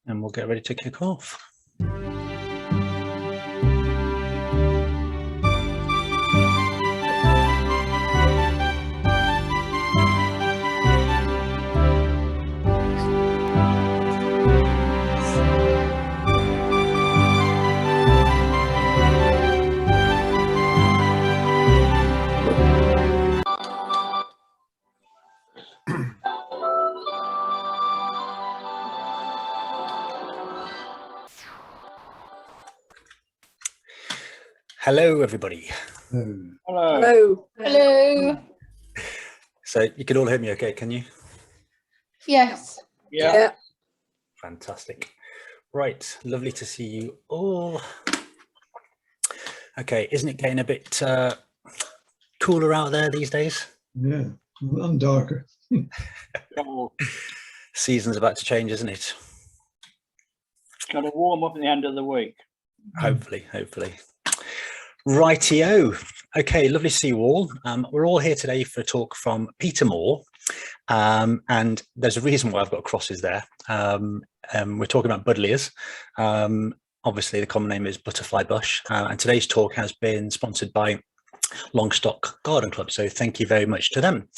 and we'll get ready to kick off. Hello, everybody. Hello. Hello. Hello. So you can all hear me okay, can you? Yes. Yeah. Fantastic. Right, lovely to see you all. Okay, isn't it getting a bit cooler out there these days? Yeah, and darker. Season's about to change, isn't it? Got to warm up at the end of the week. Hopefully. Rightio. Okay, lovely to see you all. We're all here today for a talk from Peter Moore, and there's a reason why I've got crosses there. We're talking about Buddlejas. Obviously, the common name is butterfly bush, and today's talk has been sponsored by Longstock Garden Club, so thank you very much to them.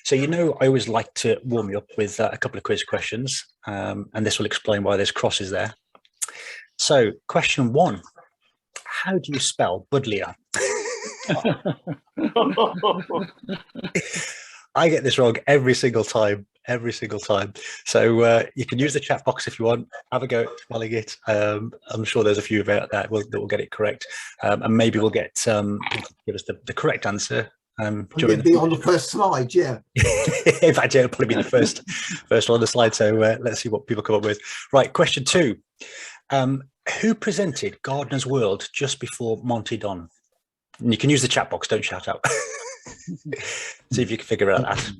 So I always like to warm you up with a couple of quiz questions, and this will explain why there's crosses there. So question 1, how do you spell Buddleja? I get this wrong every single time. So you can use the chat box if you want, have a go at spelling it. I'm sure there's a few out there that will get it correct, and maybe we'll get people to give us the correct answer. It'll be on the first slide, yeah. In fact, it'll probably be the first one on the slide. So let's see what people come up with. Right, question 2. Who presented Gardener's World just before Monty Don? And you can use the chat box, don't shout out. See if you can figure out that.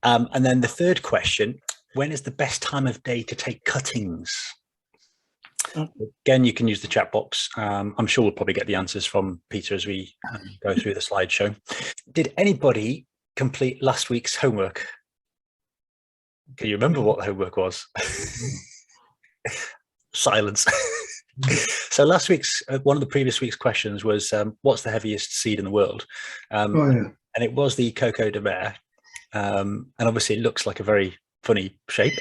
And then the third question, when is the best time of day to take cuttings? Again, you can use the chat box. I'm sure we'll probably get the answers from Peter as we go through the slideshow. Did anybody complete last week's homework? Can you remember what the homework was? Silence. So last week's one of the previous week's questions was what's the heaviest seed in the world? And it was the coco de mer, and obviously it looks like a very funny shape.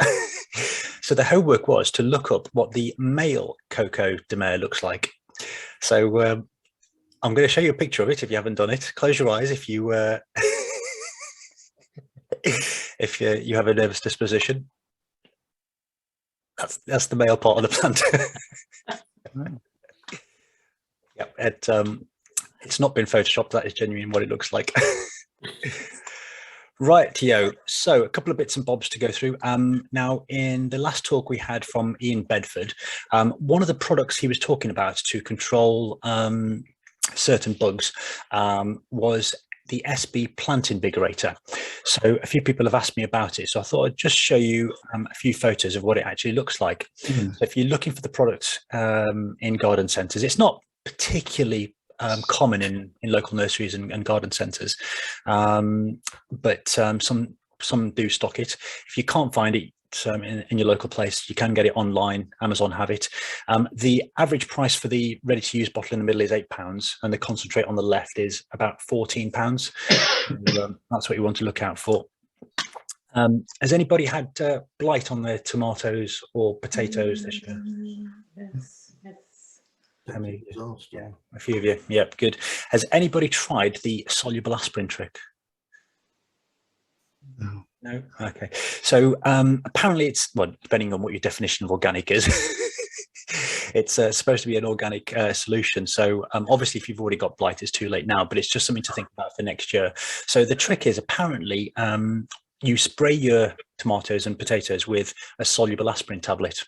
So the homework was to look up what the male coco de mer looks like. So I'm going to show you a picture of it if you haven't done it. Close your eyes if you if you have a nervous disposition. That's the male part of the plant. Yep, it's not been photoshopped. That is genuine what it looks like. Rightio. So a couple of bits and bobs to go through. Now, in the last talk we had from Ian Bedford, one of the products he was talking about to control certain bugs was the SB plant invigorator. So a few people have asked me about it, so I thought I'd just show you a few photos of what it actually looks like. So if you're looking for the product in garden centres, it's not particularly common in local nurseries and garden centres, but some do stock it. If you can't find it in your local place, you can get it online. Amazon have it. The average price for the ready-to-use bottle in the middle is £8, and the concentrate on the left is about £14. That's what you want to look out for. Has anybody had blight on their tomatoes or potatoes this year? Yes. How many? Yeah, a few of you. Yep, good. Has anybody tried the soluble aspirin trick? No. Okay. So apparently it's, well, depending on what your definition of organic is, it's supposed to be an organic solution. So obviously if you've already got blight, it's too late now, but it's just something to think about for next year. So the trick is apparently you spray your tomatoes and potatoes with a soluble aspirin tablet.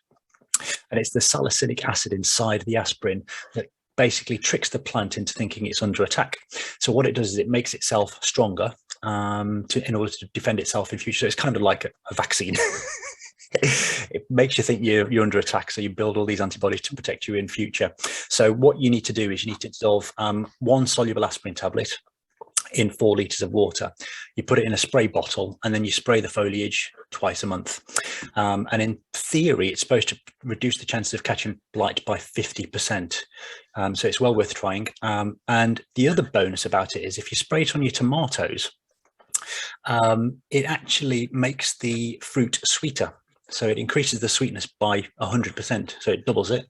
And it's the salicylic acid inside the aspirin that basically tricks the plant into thinking it's under attack. So what it does is it makes itself stronger in order to defend itself in future. So it's kind of like a vaccine. It makes you think you're under attack, so you build all these antibodies to protect you in future. So what you need to do is you need to dissolve one soluble aspirin tablet in 4 litres of water. You put it in a spray bottle and then you spray the foliage twice a month. And in theory, it's supposed to reduce the chances of catching blight by 50%. So it's well worth trying. And the other bonus about it is if you spray it on your tomatoes, it actually makes the fruit sweeter. So it increases the sweetness by 100%, so it doubles it.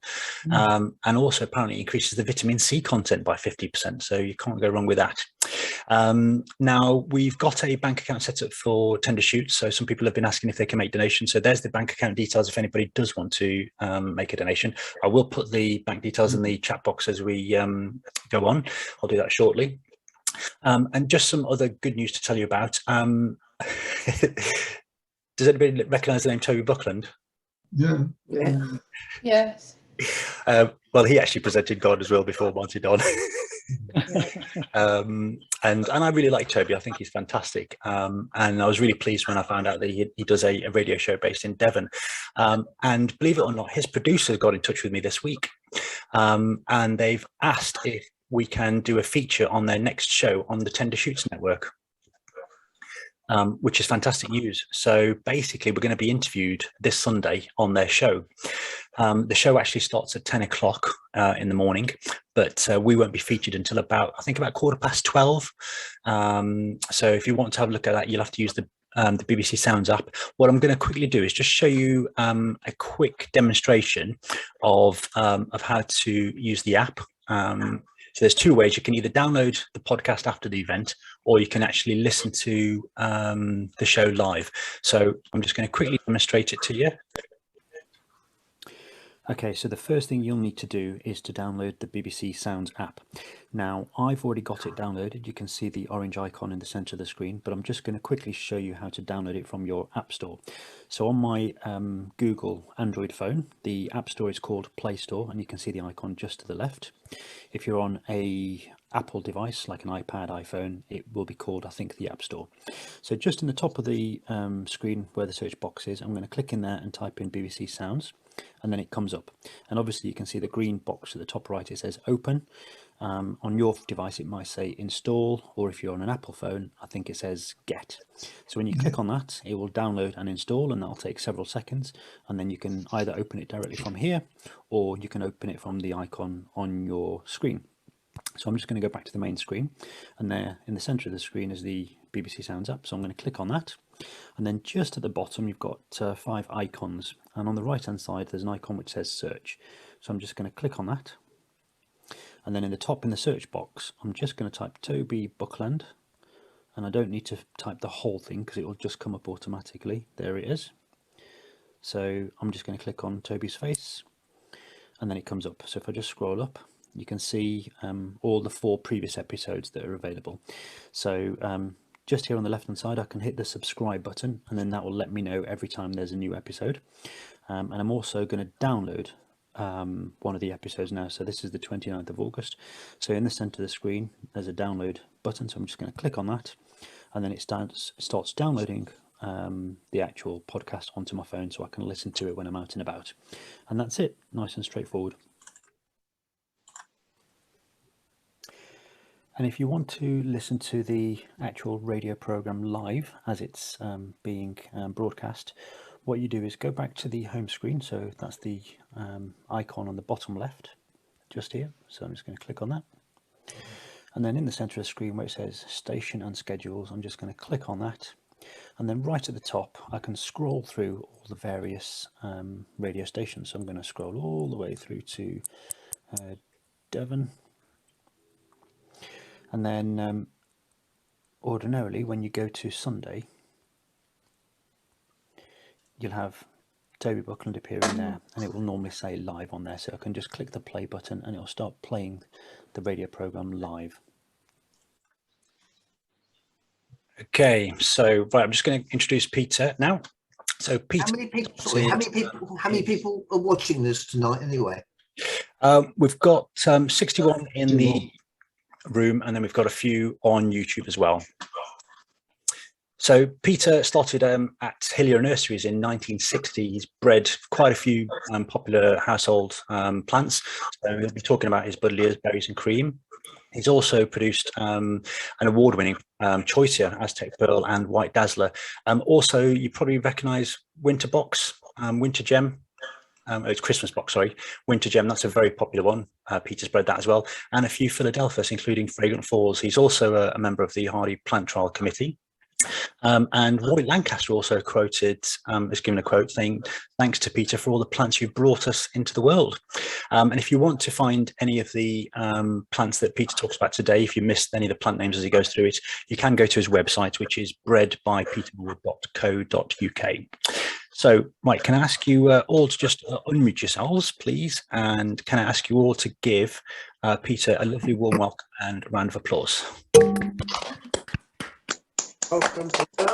And also apparently increases the vitamin C content by 50%, so you can't go wrong with that. Now, we've got a bank account set up for tender shoots, so some people have been asking if they can make donations. So there's the bank account details if anybody does want to make a donation. I will put the bank details in the chat box as we go on. I'll do that shortly. And just some other good news to tell you about. Does anybody recognise the name Toby Buckland? Yeah. Yeah. Yes. Well, he actually presented God as well before Monty Don. And I really like Toby. I think he's fantastic. And I was really pleased when I found out that he does a radio show based in Devon. And believe it or not, his producers got in touch with me this week. And they've asked if we can do a feature on their next show on the Tender Shoots Network. Which is fantastic news. So basically, we're going to be interviewed this Sunday on their show. The show actually starts at 10 o'clock in the morning, but we won't be featured until about 12:15. So if you want to have a look at that, you'll have to use the BBC Sounds app. What I'm going to quickly do is just show you a quick demonstration of how to use the app. So there's two ways. You can either download the podcast after the event, or you can actually listen to the show live. So I'm just going to quickly demonstrate it to you. Okay, so the first thing you'll need to do is to download the BBC Sounds app. Now, I've already got it downloaded. You can see the orange icon in the center of the screen, but I'm just going to quickly show you how to download it from your App Store. So on my Google Android phone, the App Store is called Play Store, and you can see the icon just to the left. If you're on a Apple device like an iPad, iPhone, it will be called, I think, the App Store. So just in the top of the screen where the search box is, I'm going to click in there and type in BBC Sounds, and then it comes up. And obviously you can see the green box at the top right, it says open. On your device it might say install, or if you're on an Apple phone, I think it says get. So when you click on that, it will download and install, and that'll take several seconds, and then you can either open it directly from here, or you can open it from the icon on your screen. So I'm just going to go back to the main screen, and there in the center of the screen is the BBC Sounds app. So I'm going to click on that, and then just at the bottom you've got 5 icons, and on the right hand side there's an icon which says search. So I'm just going to click on that, and then in the top in the search box I'm just going to type Toby Buckland, and I don't need to type the whole thing because it will just come up automatically. There it is. So I'm just going to click on Toby's face, and then it comes up. So if I just scroll up, you can see all the 4 previous episodes that are available. So just here on the left hand side I can hit the subscribe button, and then that will let me know every time there's a new episode. And I'm also going to download one of the episodes now. So this is the 29th of August. So in the center of the screen there's a download button, so I'm just going to click on that, and then it starts downloading the actual podcast onto my phone, so I can listen to it when I'm out and about. And that's it, nice and straightforward. And if you want to listen to the actual radio program live as it's being broadcast, what you do is go back to the home screen. So that's the icon on the bottom left, just here. So I'm just going to click on that. And then in the center of the screen where it says station and schedules, I'm just going to click on that. And then right at the top, I can scroll through all the various radio stations. So I'm going to scroll all the way through to Devon. And then ordinarily when you go to Sunday, you'll have Toby Buckland appearing there, and it will normally say live on there. So I can just click the play button and it'll start playing the radio program live. Okay, so right, I'm just going to introduce Peter now. So Peter, how many people are watching this tonight anyway? we've got 61 in the room, and then we've got a few on YouTube as well. So Peter started at Hillier Nurseries in 1960. He's bred quite a few popular household plants. So we'll be talking about his Buddlejas, berries and cream. He's also produced an award-winning choice here, Aztec Pearl and White Dazzler. Also, you probably recognise Winter Box, Winter Gem. It's Christmas Box, sorry. Winter Gem, that's a very popular one. Peter's bred that as well. And a few Philadelphus, including Fragrant Falls. He's also a member of the Hardy Plant Trial Committee. And Roy Lancaster also quoted, has given a quote saying, "Thanks to Peter for all the plants you've brought us into the world." And if you want to find any of the plants that Peter talks about today, if you missed any of the plant names as he goes through it, you can go to his website, which is bredbypetermoore.co.uk. So, right, can I ask you all to just unmute yourselves, please? And can I ask you all to give Peter a lovely warm welcome and a round of applause? Welcome, Peter.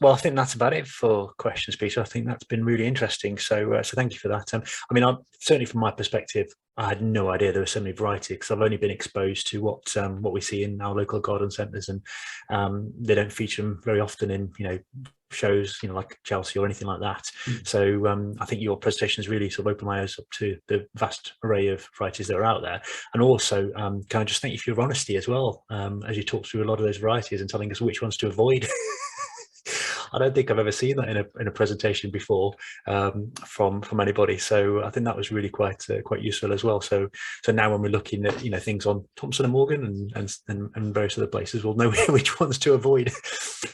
Well, I think that's about it for questions, Peter. I think that's been really interesting. So thank you for that. I mean, certainly from my perspective, I had no idea there were so many varieties because I've only been exposed to what we see in our local garden centres, and they don't feature them very often in shows like Chelsea or anything like that. So I think your presentation has really sort of opened my eyes up to the vast array of varieties that are out there. And also, can I just thank you for your honesty as well, as you talk through a lot of those varieties and telling us which ones to avoid. I don't think I've ever seen that in a presentation before from anybody. So I think that was really quite useful as well. So now when we're looking at things on Thompson and Morgan and various other places, we'll know which ones to avoid.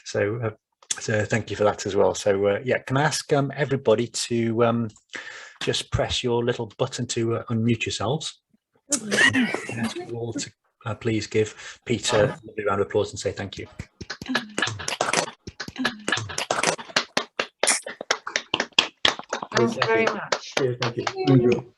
So thank you for that as well. So yeah, can I ask everybody to just press your little button to unmute yourselves? And ask you all to please give Peter a lovely round of applause and say thank you. Thank you very much. Cheers, thank you. Thank you.